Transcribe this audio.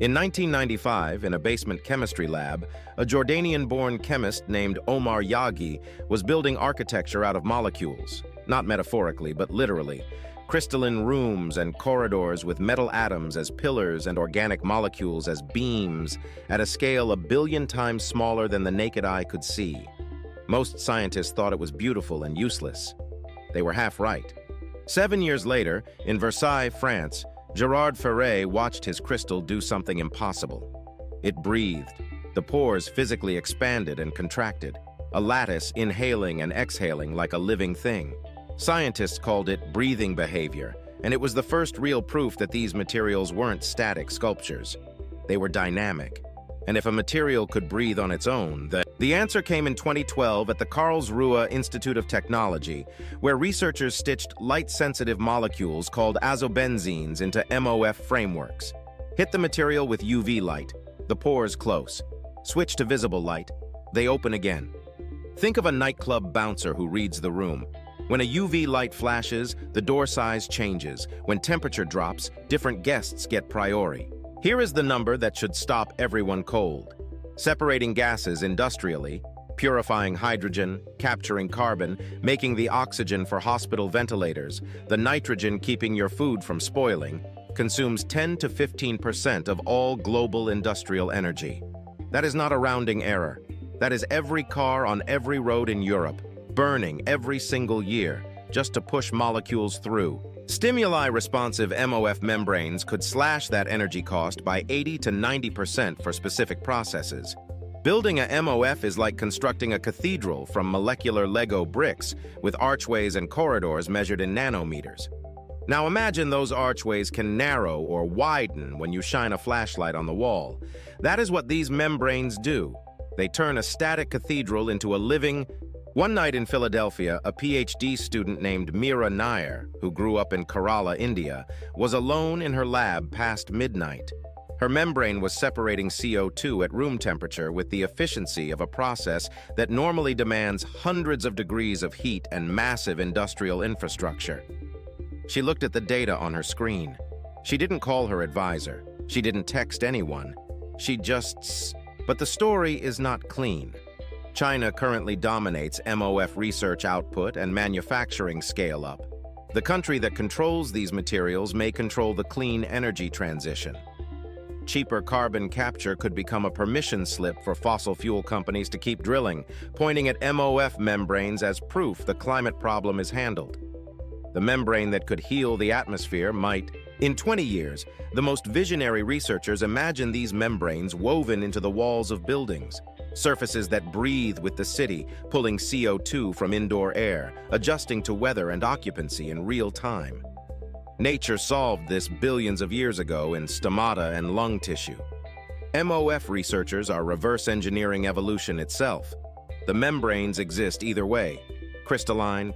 In 1995, in a basement chemistry lab, a Jordanian-born chemist named Omar Yaghi was building architecture out of molecules, not metaphorically, but literally. Crystalline rooms and corridors with metal atoms as pillars and organic molecules as beams at a scale 1 billion times smaller than the naked eye could see. Most scientists thought it was beautiful and useless. They were half right. 7 years later, in Versailles, France, Gerard Ferré watched his crystal do something impossible. It breathed. The pores physically expanded and contracted, a lattice inhaling and exhaling like a living thing. Scientists called it breathing behavior, and it was the first real proof that these materials weren't static sculptures. They were dynamic. And if a material could breathe on its own, the answer came in 2012 at the Karlsruhe Institute of Technology, where researchers stitched light-sensitive molecules called azobenzenes into MOF frameworks. Hit the material with UV light, the pores close. Switch to visible light, they open again. Think of a nightclub bouncer who reads the room. When a UV light flashes, the door size changes. When temperature drops, different guests get priority. Here is the number that should stop everyone cold. Separating gases industrially, purifying hydrogen, capturing carbon, making the oxygen for hospital ventilators, the nitrogen keeping your food from spoiling, consumes 10 to 15% of all global industrial energy. That is not a rounding error. That is every car on every road in Europe, burning every single year, just to push molecules through. Stimuli-responsive MOF membranes could slash that energy cost by 80 to 90% for specific processes. Building a MOF is like constructing a cathedral from molecular Lego bricks with archways and corridors measured in nanometers. Now imagine those archways can narrow or widen when you shine a flashlight on the wall. That is what these membranes do. They turn a static cathedral into a living. One night in Philadelphia, a PhD student named Meera Nair, who grew up in Kerala, India, was alone in her lab past midnight. Her membrane was separating CO2 at room temperature with the efficiency of a process that normally demands hundreds of degrees of heat and massive industrial infrastructure. She looked at the data on her screen. She didn't call her advisor. She didn't text anyone. But the story is not clean. China currently dominates MOF research output and manufacturing scale-up. The country that controls these materials may control the clean energy transition. Cheaper carbon capture could become a permission slip for fossil fuel companies to keep drilling, pointing at MOF membranes as proof the climate problem is handled. The membrane that could heal the atmosphere might. In 20 years, the most visionary researchers imagine these membranes woven into the walls of buildings. Surfaces that breathe with the city, pulling CO2 from indoor air, adjusting to weather and occupancy in real time. Nature solved this billions of years ago in stomata and lung tissue. MOF researchers are reverse engineering evolution itself. The membranes exist either way, crystalline,